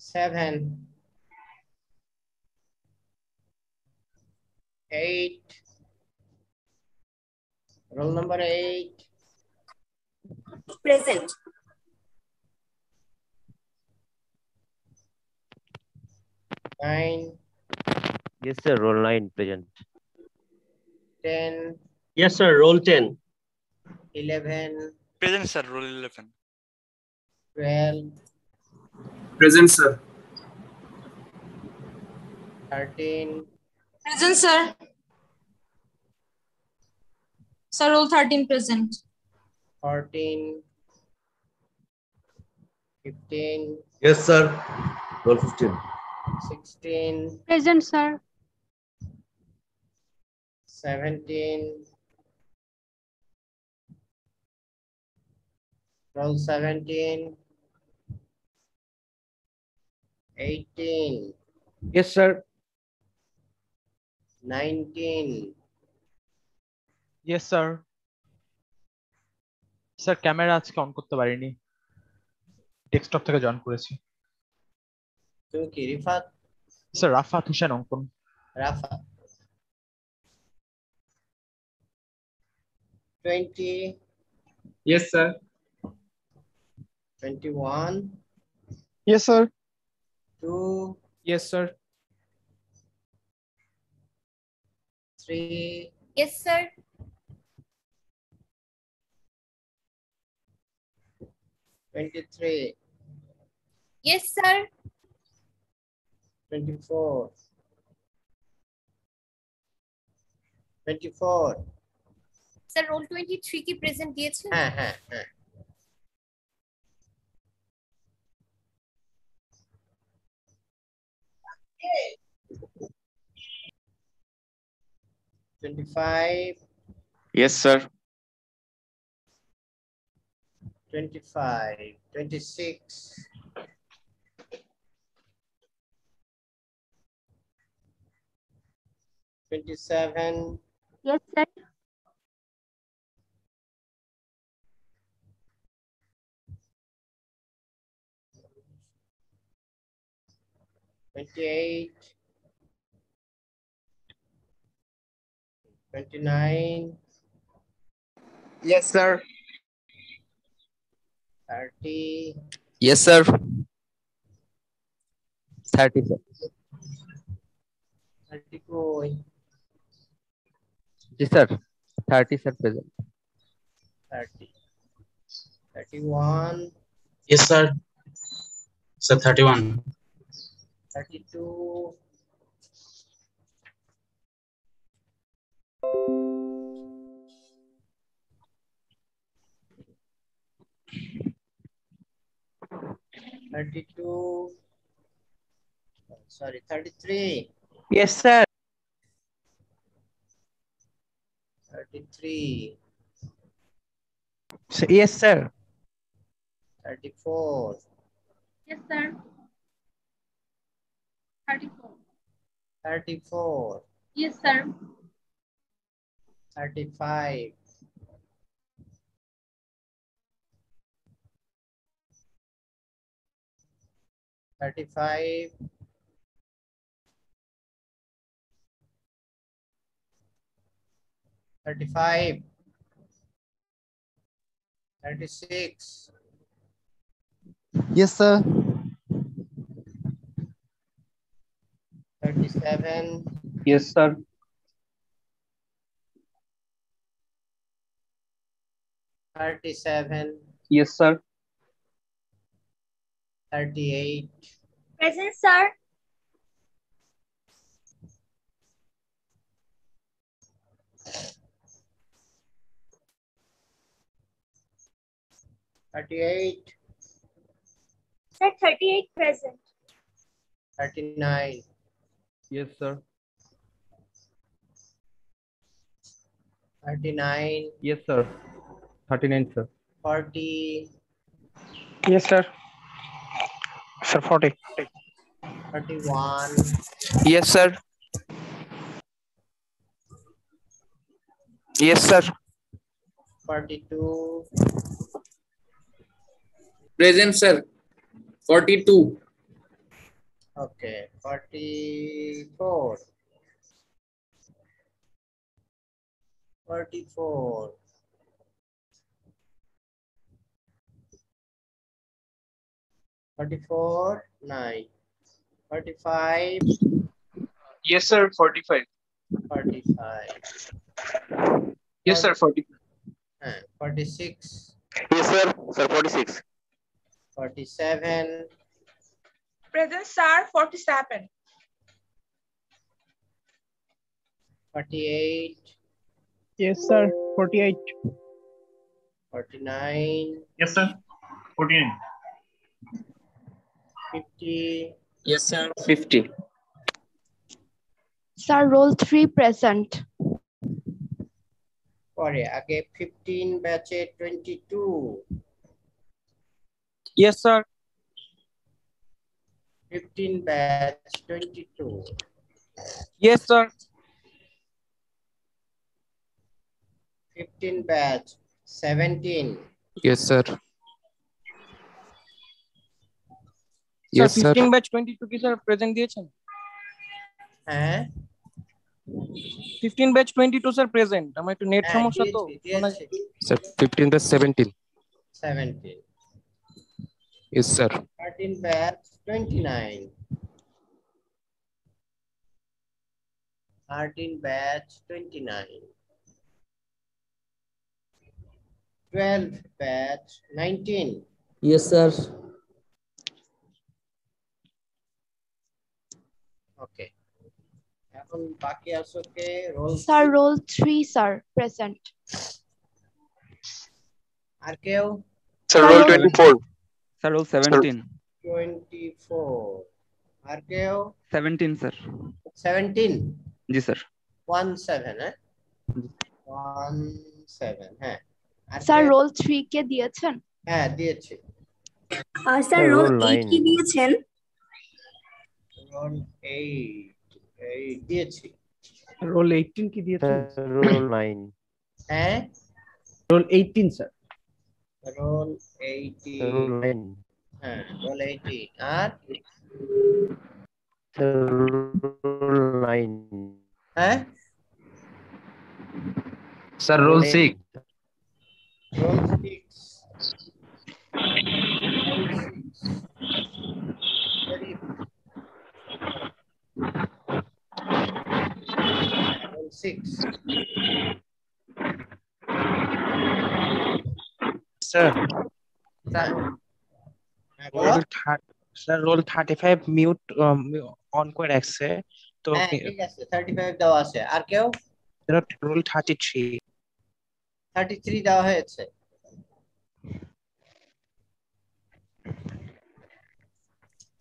7, 8. Roll number 8. Present. 9. Yes, sir. Roll 9 present. 10. Yes, sir. Roll 10. 11. Present, sir. Roll 11. 12. Present, sir. 13. Present, sir. Sir, roll 13 present. 14. 15. Yes, sir. Roll 15. 16. Present, sir. 17. Roll 17. 18. Yes, sir. 19. Yes, sir. Sir camera আজকে on করতে পারিনি, desktop থেকে join করেছি। তুমি কি Rifat? Sir Rafat Hossain অঙ্কন। রাফা। 20. Yes, sir. 21. Yes, sir. 2. Yes, sir. 3. Yes, sir. 23. Yes, sir. 24. 24. Sir, roll 23 কি present দিয়েছে? হ্যাঁ হ্যাঁ হ্যাঁ। 25. Yes, sir. 25. 26. 27. Yes, sir. 28. 29. Yes, sir. 30. Yes, sir. 30, sir. 32. Yes, sir. 30, sir. Present. 30. 31. Yes, sir. Sir, 31. 32. 32. Sorry, 33. Yes, sir. 33. Yes, sir. 34. Yes, sir. 34. 34. Yes, sir. 35. 35. 35. 36. Yes, sir. 37. Yes, sir. 37. Yes, sir. 38. Present, sir. 38. Sir, 38 present. 39. Yes, sir. 39. Yes, sir. 39, sir. 40. Yes, sir. Sir, 40. 41. Yes, sir. Yes, sir. 42. Present, sir. 42. Okay, 44. 44. 44, 9. 45, Yes, sir. 45. 45. Yes, sir. 45. 46, Yes, sir. Sir, 46. 47, Present, sir. 47. 48, Yes, sir. 48. 49, Yes, sir. 49. 50, Yes, sir. 50. Sir, roll 3 present. পরে আগে 15 ব্যাচে 22, Yes, sir. 15 batch 22, Yes, sir. 15 batch 17, Yes, sir. Sir, Yes, sir. 15 batch 22 কি sir present দিয়েছেন? হ্যাঁ 15 batch 22 sir present. আমার একটু net হ্যাঁ সমস্যা তো। দিয়েছি Sir, 15 to 17. 17, Yes, sir. 13 batch 29, 13 batch 29, 12 batch 19. Yes, sir. Okay. এখন বাকি আছে কে roll Sir, roll 3, sir. Present. আর কেউ Sir, Sir, roll roll 24. Sir, roll 17. 24 আর কেউ 17, sir. 17 Ji, sir. 17 হ্যাঁ 17 হ্যাঁ আর Sir, কেউ? roll 3 কে দিয়েছেন? হ্যাঁ দিয়েছি Sir, roll 9. দিয়েছেন? রোল 8 দিয়েছি Roll 18 কি দিয়েছেন? Sir, roll 9. হ্যাঁ Roll 18, sir. Roll Sir, roll 18 9. হ্যাঁ রোল 18 আর Sir, roll 9. হ্যাঁ Sir, roll 6. Roll 6 roll 6 sir বলো স্যার রোল 35 মিউট অন করে রাখছে তো হ্যাঁ ঠিক আছে 35 দেওয়া আছে আর কেউ রোল 33 33 দেওয়া হয়েছে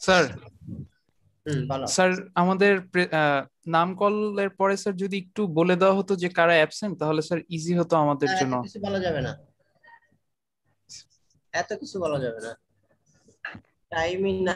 স্যার বলো স্যার আমাদের নাম কলের পরে স্যার যদি একটু বলে দেওয়া হতো যে কারা অ্যাবসেন্ট তাহলে স্যার ইজি হতো আমাদের এত জন্য কিছু বলা যাবে না এত কিছু বলা যাবে না টাইমিং না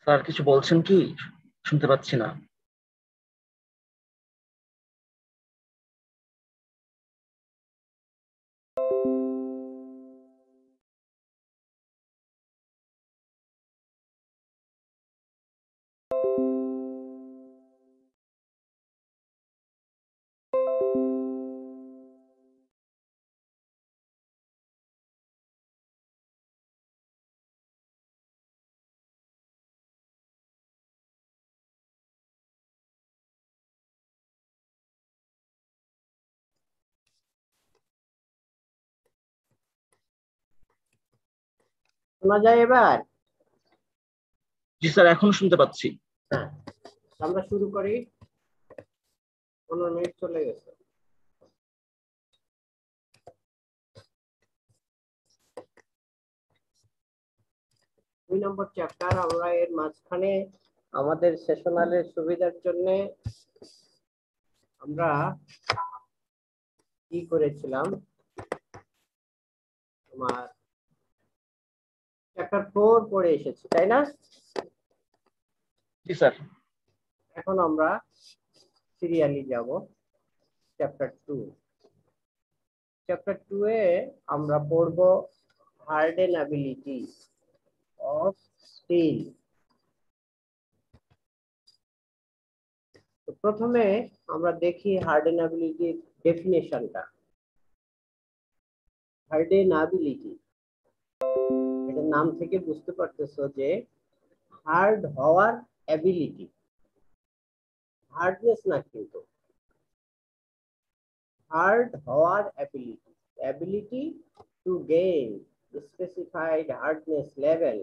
স্যার কিছু বলছেন কি? শুনতে পাচ্ছি না। শোনা যায় এবার? জি স্যার, এখন শুনতে পাচ্ছি। হ্যাঁ, আমরা শুরু করি। 15 মিনিট চলে গেছে। দুই নম্বর চ্যাপ্টার। আমরা এর মাঝখানে আমাদের সেশনালের সুবিধার জন্য আমরা কি করেছিলাম, তোমার চ্যাপ্টার 4 পড়ে এসেছি, তাই না? জি স্যার। এখন আমরা সিরিয়ালি যাব চ্যাপ্টার 2। চ্যাপ্টার 2 এ আমরা পড়ব হার্ডেনেবিলিটি অফ স্টিল। প্রথমে আমরা দেখি হার্ডেনেবিলিটির ডেফিনেশনটা। হার্ডেনেবিলিটি, এটার নাম থেকে বুঝতে পারতেছো যে হার্ড হওয়ার অ্যাবিলিটি, হার্ডনেস না, কিন্তু হার্ড হওয়ার ability, ability to gain specified hardness level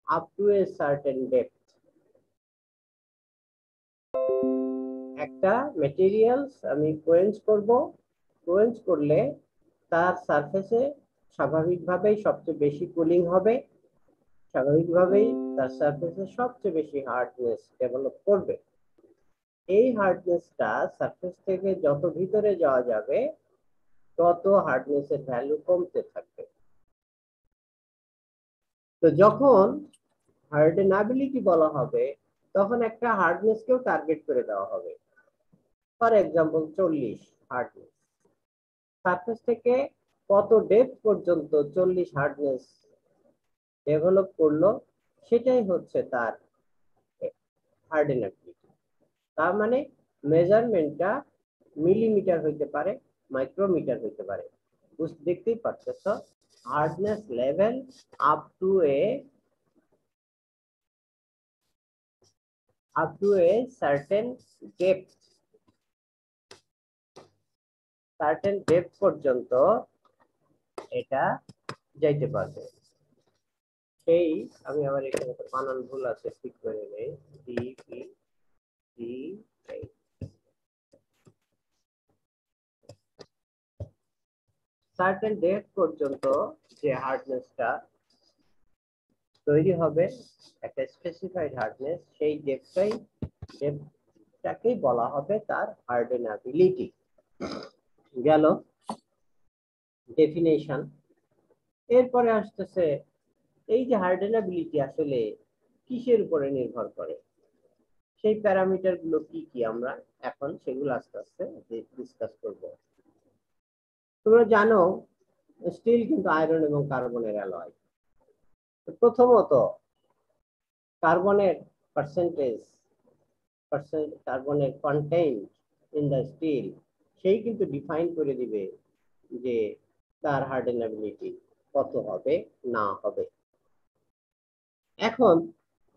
up to a certain depth. একটা ম্যাটেরিয়ালস আমি কোয়েঞ্চ করব, কোয়েঞ্চ করলে তার সারফেসে স্বাভাবিকভাবেই সবচেয়ে বেশি কুলিং হবে, স্বাভাবিকভাবেই তার সারফেসে সবচেয়ে বেশি হার্ডনেস ডেভেলপ করবে। এই হার্ডনেসটা সারফেস থেকে যত ভিতরে যাওয়া যাবে তত হার্ডনেসের ভ্যালু কমতে থাকবে। তো যখন হার্ডেনেবিলিটি বলা হবে তখন একটা হার্ডনেসকেও টার্গেট করে দেওয়া হবে। ফর এক্সাম্পল 40 হার্ডনেস, সারফেস থেকে কত ডেপথ পর্যন্ত 40 হার্ডনেস ডেভেলপ করলো সেটাই হচ্ছে তার হার্ডেনেবিলিটি। তার মানে মেজারমেন্টটা মিলিমিটার হইতে পারে, মাইক্রোমিটার হইতে পারে। দেখতেই পাচ্ছ, hardness level up to a certain depth, certain depth পর্যন্ত এটা যাইতে পারবে। সেই আমি আবার এখানে বানান ভুল আছে, ঠিক করে নেই। সার্টেন ডেপথ পর্যন্ত যে হার্ডনেসটা তৈরি হবে, একটা স্পেসিফাইড হার্ডনেস, সেই ডেপথটাকেই বলা হবে তার হার্ডেনেবিলিটি। গেল ডেফিনেশন। এরপরে আসতেছে এই যে হার্ডেনেবিলিটি আসলে কিসের উপরে নির্ভর করে, সেই প্যারামিটার গুলো কি কি আমরা এখন সেগুলো আস্তে আস্তে ডিসকাস করব। তোমরা জানো স্টিল কিন্তু আয়রন এবং কার্বনের অ্যালয়। প্রথমত কার্বনের কার্বনের কন্টেন্ট ইন দ্য স্টিল, সেই কিন্তু ডিফাইন করে দিবে যে তার হার্ডেনেবিলিটি কত হবে না হবে। এখন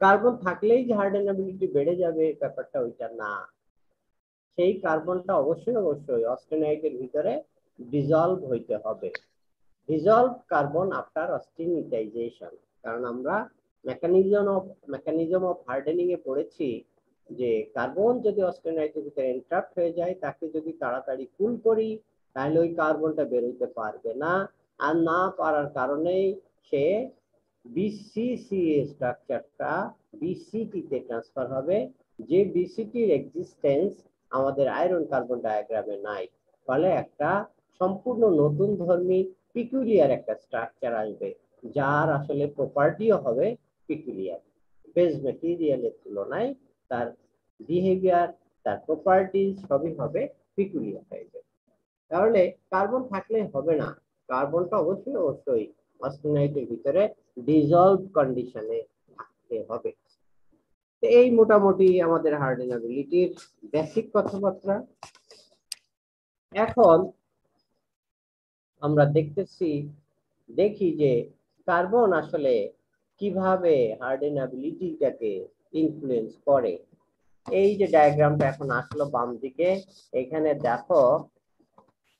কার্বন থাকলেই যে হার্ডেনেবিলিটি বেড়ে যাবে ব্যাপারটা ওইটা না। সেই কার্বনটা অবশ্যই অস্টেনাইটের ভিতরে ডিজলভ হইতে হবে। Dissolve carbon after austenitization. কারণ আমরা মেকানিজম অফ হার্ডেনিং এ পড়েছি যে কার্বন যদি অস্টেনাইটের ভিতরে এন্ট্রাপ্ট হয়ে যায়, তাকে যদি তাড়াতাড়ি কুল করি তাহলে ওই কার্বনটা বেরোতে পারবে না, আর না পারার কারণেই সে বিসিসি স্ট্রাকচারটা বিসিটি তে ট্রান্সফার হবে, যে বিসিটির এক্সিস্টেন্স আমাদের আয়রন কার্বন ডায়াগ্রামে নাই। ফলে একটা সম্পূর্ণ নতুন ধর্মী পিকুলিয়ার একটা স্ট্রাকচার আসবে, যার আসলে প্রপার্টিও হবে পিকুলিয়ার। বেস মেটেরিয়ালের তুলনায় তার বিহেভিয়ার, তার প্রপার্টিজ সবই হবে পিকুলিয়ার টাইপের। তাহলে কার্বন থাকলে হবে না, কার্বনটা অবশ্যই অস্টেনাইটের ভিতরে ডিজলভ কন্ডিশনে থাকতে হবে। তো এই মোটামুটি আমাদের হার্ডেনাবিলিটির বেসিক কথাবার্তা। এখন আমরা দেখি যে কার্বন আসলে কিভাবে হার্ডেনাবিলিটিটাকে ইনফ্লুয়েন্স করে। এই যে ডায়াগ্রামটা এখন আসলো বাম দিকে, এখানে দেখো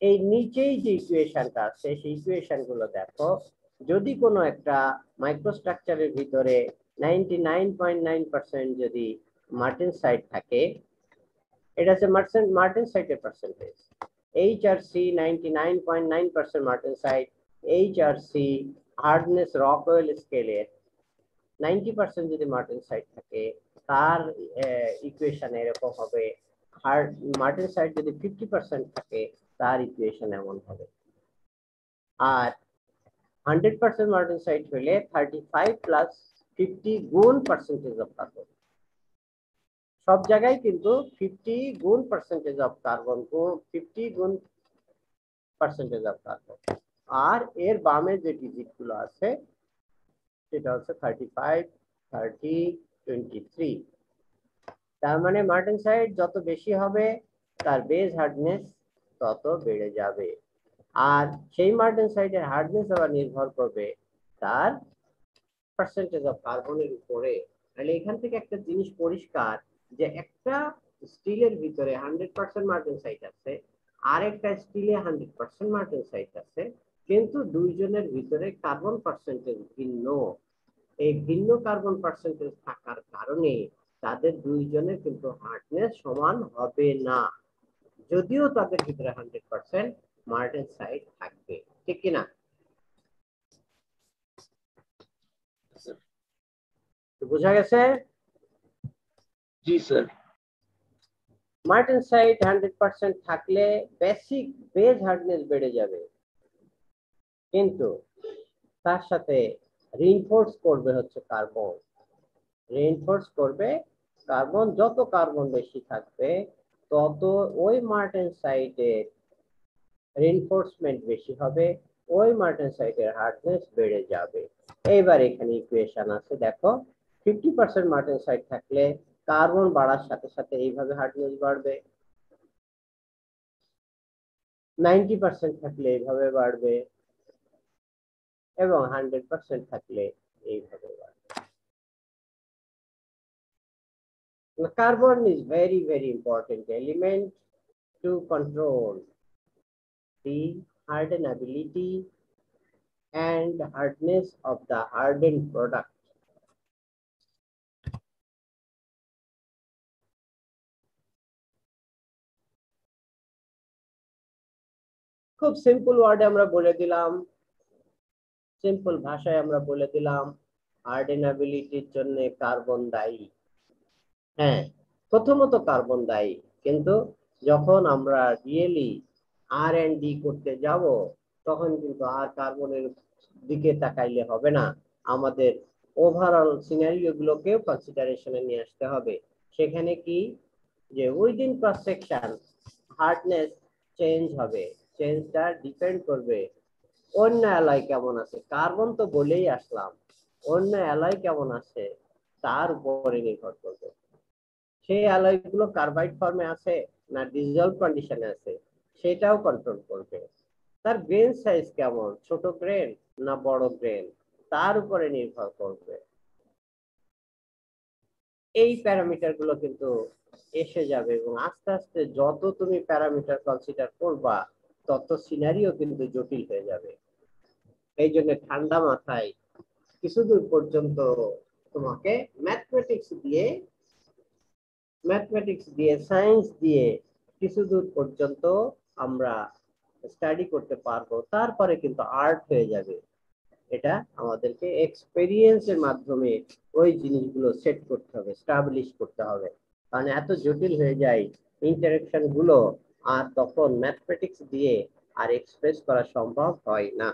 এই নিচেই যে ইকুয়েশনটা আছে সেই ইকুয়েশন গুলো দেখো। যদি কোনো একটা মাইক্রোস্ট্রাকচারের ভিতরে 99.9% যদি মার্টেনসাইট থাকে, এটা হচ্ছে মার্টেনসাইটের percentage. HRC 99.9% martensite, HRC hardness rockwell স্কেলের 90% যদি মার্টেনসাইট থাকে, তার ইকুয়েশন এরকম হবে। মার্টেনসাইট যদি 50% থাকে, তার ইকুয়েশন এমন হবে। আর 100% মার্টেনসাইট হলে 35 প্লাস 50 গুণ পার্সেন্টেজ অফ কার্বন। সব জায়গায় কিন্তু 50 গুণ পার্সেন্টেজ অফ কার্বন, 50 গুণ পার্সেন্টেজ অফ কার্বন। আর এর বামে যে ডিজিট গুলো আছে সেটা হচ্ছে 35, 30, 23। তার মানে মার্টেনসাইট যত বেশি হবে তার বেস হার্ডনেস তত বেড়ে যাবে। আর সেই মার্টেনসাইটের হার্ডনেস আবার নির্ভর করবে তার পার্সেন্টেজ অফ কার্বনের উপরে। তাহলে এখান থেকে একটা জিনিস পরিষ্কার যে একটা স্টিলের ভিতরে 100% মার্টেনসাইট আছে, আরেকটা স্টিলে 100% মার্টেনসাইট আছে, কিন্তু দুইজনের ভিতরে কার্বন পার্সেন্টেজ ভিন্ন। এই ভিন্ন কার্বন পার্সেন্টেজ থাকার কারণে তাদের দুইজনের কিন্তু হার্ডনেস সমান হবে না, যদিও তাদের ভিতরে 100% মার্টেনসাইট থাকবে। ঠিক কিনা? বোঝা গেছে? জি স্যার। মার্টেনসাইট 100% থাকলে বেসিক বেজ হার্ডনেস বেড়ে যাবে, কিন্তু তার সাথে রিইনফোর্স করবে হচ্ছে কার্বন। রিইনফোর্স করবে কার্বন, যত কার্বন বেশি থাকবে তত ওই মার্টেনসাইটের রিইনফোর্সমেন্ট বেশি হবে, ওই মার্টেনসাইটের হার্ডনেস বেড়ে যাবে। এইবার এখানে ইকুয়েশন আছে দেখো, 50% মার্টেনসাইট থাকলে কার্বন বাড়ার সাথে সাথে এইভাবে হার্ডনেস বাড়বে, 90% থাকলে এইভাবে বাড়বে, এবং 100% থাকলে এইভাবে বাড়বে। Carbon is very, very important element to control the hardenability and hardness of the hardened product. খুব সিম্পল ওয়ার্ডে আমরা বলে দিলাম, সিম্পল ভাষায় আমরা বলে দিলাম হার্ডেনাবিলিটির জন্য কার্বন দায়ী। হ্যাঁ, প্রথমত কার্বন দায়ী, কিন্তু যখন আমরা রিয়েলি R&D করতে যাব তখন কিন্তু আর কার্বনের দিকে তাকাইলে হবে না, আমাদের ওভারঅল সিনারিও গুলোকেও কনসিডারেশনে নিয়ে আসতে হবে। সেখানে কি যে within cross section hardness change হবে, চেঞ্জটা ডিপেন্ড করবে অন্য অ্যালয় কেমন আছে। কার্বন তো বলেই আসলাম, অন্য অ্যালয় কেমন আছে তার উপরে নির্ভর করবে। সেই অ্যালয় গুলো কার্বাইড ফর্মে আছে না ডিজলভ কন্ডিশনে আছে সেটাও কন্ট্রোল করবে। তার গ্রেন সাইজ কেমন, ছোট গ্রেন না বড় গ্রেন, তার উপরে নির্ভর করবে। এই প্যারামিটার গুলো কিন্তু এসে যাবে, এবং আস্তে আস্তে যত তুমি প্যারামিটার কনসিডার করবা তত সিনারিও কিন্তু জটিল হয়ে যাবে। এই জন্য ঠান্ডা মাথায় কিছুদূর পর্যন্ত তোমাকে ম্যাথমেটিক্স দিয়ে সায়েন্স দিয়ে কিছুদূর পর্যন্ত আমরা স্টাডি করতে পারবো, তারপরে কিন্তু আর্ট হয়ে যাবে। এটা আমাদেরকে এক্সপেরিয়েন্সের মাধ্যমে ওই জিনিসগুলো সেট করতে হবে, স্টাবলিশ করতে হবে, কারণ এত জটিল হয়ে যায় ইন্টারেকশন গুলো, আর তখন ম্যাথমেটিক্স দিয়ে আর এক্সপ্রেস করা সম্ভব হয় না।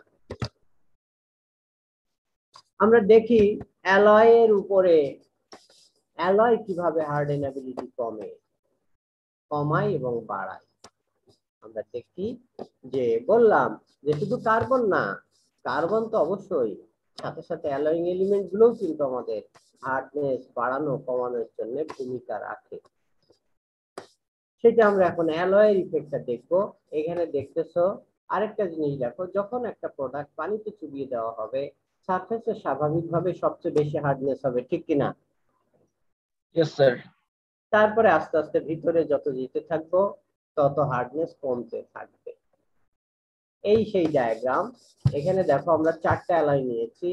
আমরা দেখি অ্যালয়ের উপরে অ্যালয় কিভাবে হার্ডেনেবিলিটি কমায় এবং বাড়ায়। আমরা দেখি যে বললাম যে শুধু কার্বন না, কার্বন তো অবশ্যই, সাথে সাথে অ্যালয়িং এলিমেন্ট গুলোও কিন্তু আমাদের হার্ডনেস বাড়ানো কমানোর জন্য ভূমিকা রাখে। সেটা আমরা এখন অ্যালয়ের ইফেক্টটা দেখবো। এখানে দেখতেছো আরেকটা জিনিস দেখো, যখন একটা প্রোডাক্ট পানিতে চুবিয়ে দেওয়া হবে সারফেসে স্বাভাবিকভাবে সবচেয়ে বেশি হার্ডনেস হবে, ঠিক কিনা? Yes, sir. তারপরে আস্তে আস্তে ভিতরে যত যেতে থাকবো তত হার্ডনেস কমতে থাকবে। এই সেই ডায়াগ্রাম। এখানে দেখো আমরা 4টা অ্যালয় নিয়েছি।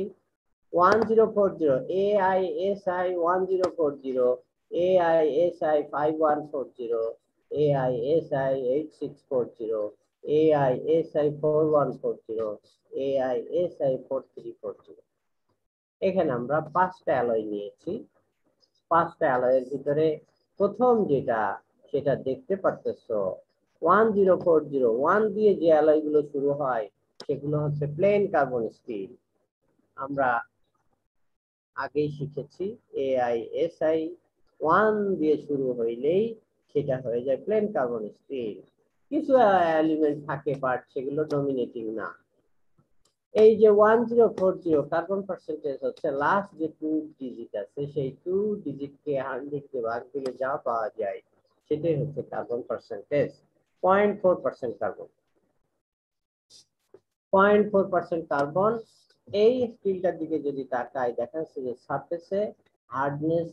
1040 AISI 1040, AISI 5140, AISI 8640, AISI 4140, AISI 4340। এখানে আমরা 5টা অ্যালয় নিয়েছি। 5টা অ্যালয়ের ভিতরে প্রথম যেটা সেটা দেখতে পারতেছো 1040 1 দিয়ে যে অ্যালয় গুলো শুরু হয় সেগুলো হচ্ছে প্লেন কার্বন স্টিল। আমরা আগেই শিখেছি AISI 1 দিয়ে শুরু হইলেই সেটা হয়ে যায় প্লেন কার্বন স্টিল। কিছু এলিমেন্ট থাকে বাট সেগুলো ডমিনেটিং না। এই যে 1040 কার্বন পার্সেন্টেজ হচ্ছে লাস্ট যে 2 ডিজিট আছে, সেই 2 ডিজিটকে 100 কে ভাগ দিলে যা পাওয়া যায় সেটাই হচ্ছে কার্বন পার্সেন্টেজ। 0.4% carbon, 0.4% carbon. এই স্টিলটার দিকে যদি তাকাই দেখা যাচ্ছে যে সারফেসে হার্ডনেস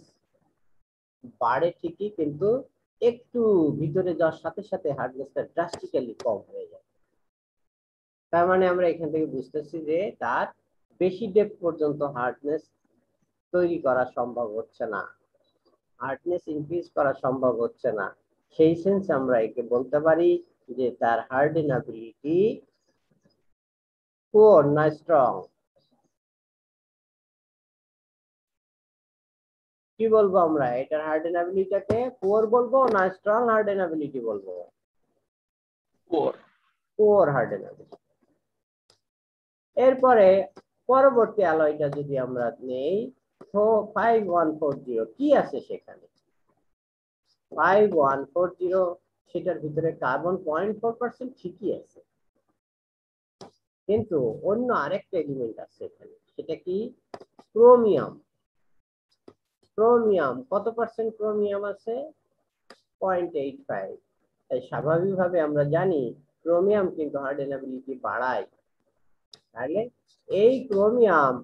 বাড়ে ঠিকই, কিন্তু একটু ভিতরে যাওয়ার সাথে সাথে হার্ডনেসটা ড্রাস্টিক্যালি কম হয়ে যায়। তার মানে আমরা এখান থেকে বুঝতেছি যে তার বেশি ডেপথ পর্যন্ত হার্ডনেস তৈরি করা সম্ভব হচ্ছে না, হার্ডনেস ইনক্রিজ করা সম্ভব হচ্ছে না। সেই সেন্স আমরা একে বলতে পারি যে তার হার্ডেনেবিলিটি পুয়ার না স্ট্রং। কি বলবো আমরা, এটার হার্ডেনেবিলিটিকে পুয়ার বলবো না স্ট্রং হার্ডেনেবিলিটি বলবো? পুয়ার হার্ডেনেবিলিটি। এরপরে পরবর্তী অ্যালয়টা যদি আমরা নেই 5140, কি আছে সেখানে? 5140 সেটার ভিতরে কার্বন 0.4% ঠিকই আছে, কিন্তু অন্য আরেকটা এলিমেন্ট আছে এখানে, সেটা কি? ক্রোমিয়াম। ক্রোমিয়াম কত পার্সেন্ট ক্রোমিয়াম আছে? 0.85। তাই স্বাভাবিকভাবে আমরা জানি ক্রোমিয়াম কিন্তু হার্ডেনেবিলিটি বাড়ায়। তাহলে এই ক্রোমিয়াম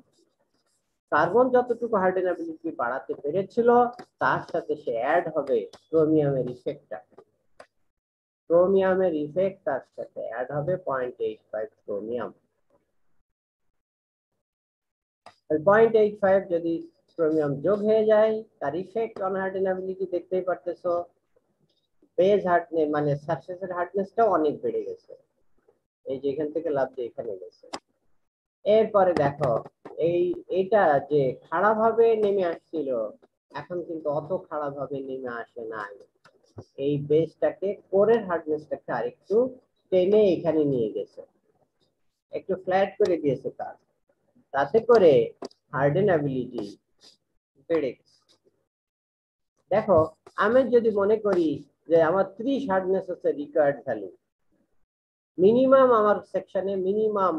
কার্বন যতটুকু হার্ডেনেবিলিটি বাড়াতে পেরেছিল তার সাথে সে অ্যাড হবে ক্রোমিয়ামের ইফেক্টটা। ক্রোমিয়ামের ইফেক্ট তার সাথে অ্যাড হবে 0.85 ক্রোমিয়াম। 0.85 যদি ক্রোমিয়াম যোগ হয়ে যায় তার ইফেক্ট অন হার্ডেনেবিলিটি দেখতেই পারতেছো। বেজ হার্ডনেস মানে সারফেসের হার্ডনেসটাও অনেক বেড়ে গেছে, এই যে এখান থেকে লাভ দিয়ে এখানে গেছে। এরপরে দেখো এইটা যে খাড়া ভাবে নেমে আসছিল এখন কিন্তু অত খাড়া ভাবে নেমে আসে নাই। এই বেসটাকে কোরের হার্ডনেসটাকে আরেকটু টেনে এখানে নিয়ে গেছে, একটু ফ্ল্যাট করে দিয়েছে কাজ, তাতে করে হার্ডেনেবিলিটি বেড়ে গেছে। দেখো আমি যদি মনে করি যে আমার 30 হার্ডনেস হচ্ছে রিকোয়ার্ড ভ্যালু, মিনিমাম আমার সেকশনে মিনিমাম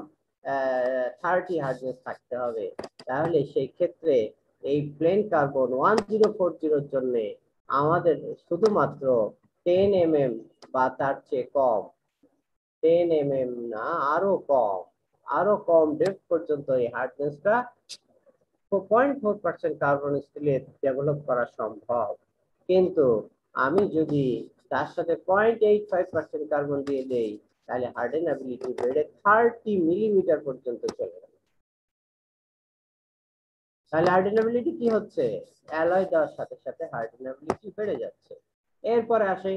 30 হার্ডনেস থাকতে হবে, তাহলে সেই ক্ষেত্রে এই প্লেন কার্বন 1040 জন্য আমাদের শুধুমাত্র 10 mm বা তার চেয়ে কম, 10 mm না আরো কম ডেপথ পর্যন্ত এই হার্ডনেসটা 0.4% কার্বন স্টিলে ডেভেলপ করা সম্ভব। কিন্তু আমি যদি তার সাথে 0.85% কার্বন দিয়ে দেই তাহলে হার্ডেনেবিলিটি বেড়ে 30 মিলিমিটার পর্যন্ত চলে গেল। তাহলে হার্ডেনেবিলিটি কি হচ্ছে? অ্যালয় দেওয়ার সাথে সাথে হার্ডেনেবিলিটি বেড়ে যাচ্ছে। এরপরে আসে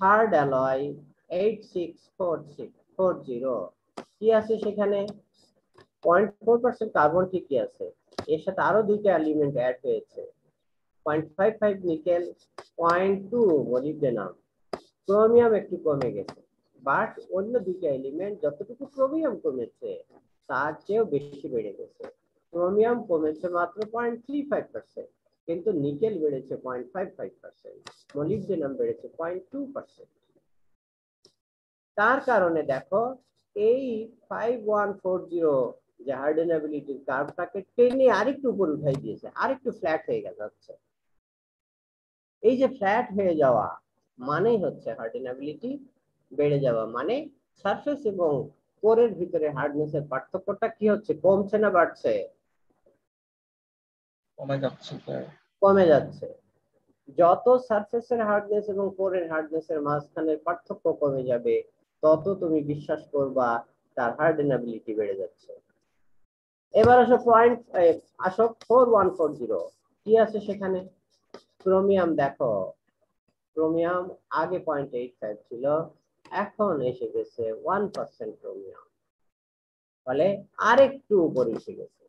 থার্ড অ্যালয় 8640, কি আছে সেখানে? 0.4% কার্বন ঠিকই আছে, এর সাথে আরো দুইটা এলিমেন্ট অ্যাড হয়েছে, 0.55 নিকেল, 0.2 মলিবডেনাম। ক্রোমিয়াম একটু কমে গেছে, বাট অন্য দুইটা এলিমেন্ট যতটুকু ক্রোমিয়াম কমেছে তার চেয়েও বেশি বেড়ে গেছে। ক্রোমিয়াম কমেছে মাত্র 0.35%, কিন্তু নিকেল বেড়েছে 0.55%, মলিবডেনাম বেড়েছে 0.2%। তার কারণে দেখো এই 5140 যে হার্ডেনেবিলিটির কার্ভটাকে টেনে আরেকটু উপর উঠাই দিয়েছে, আরেকটু ফ্ল্যাট হয়ে যাচ্ছে। এই যে ফ্ল্যাট হয়ে যাওয়া মানেই হচ্ছে হার্ডেনেবিলিটি বেড়ে যাওয়া, মানে সারফেস এবং কোরের ভিতরে হার্ডনেসের পার্থক্যটা কি হচ্ছে, কমছে না বাড়ছে? কমে যাচ্ছে স্যার। কমে যাচ্ছে। যত সারফেসের হার্ডনেস এবং কোরের হার্ডনেসের মাঝখানের পার্থক্য কমে যাবে, তত তুমি বিশ্বাস করবা তার হার্ডেনেবিলিটি বেড়ে যাচ্ছে। এবার আসো 4140 কি আছে সেখানে? ক্রোমিয়াম দেখো, ক্রোমিয়াম আগে 0.85 ছিল, এখন এসে গেছে 1% ক্রোমিয়াম, ফলে আরেকটু উপরে এসে গেছে।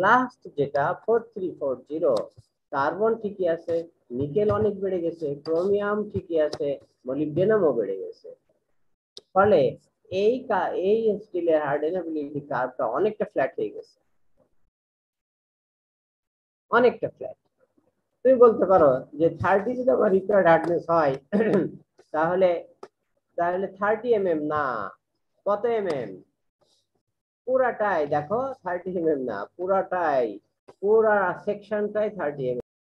লাস্ট যেটা 4340, কার্বন ঠিকই আছে, নিকেল অনেক বেড়ে গেছে, ক্রোমিয়াম ঠিকই আছে, মলিবডেনামও বেড়ে গেছে। ফলে এই স্টিলের হার্ডেনেবিলিটি কার্ভটা অনেকটা ফ্ল্যাট হয়ে গেছে, অনেকটা ফ্ল্যাট। তুমি বলতে পারো যে 30 যদি আমার রিকোয়ার্ড হার্ডনেস হয় তাহলে 30 mm না, কত mm? পুরাটাই দেখো 30 mm না, পুরা সেকশনটাই 30 mm।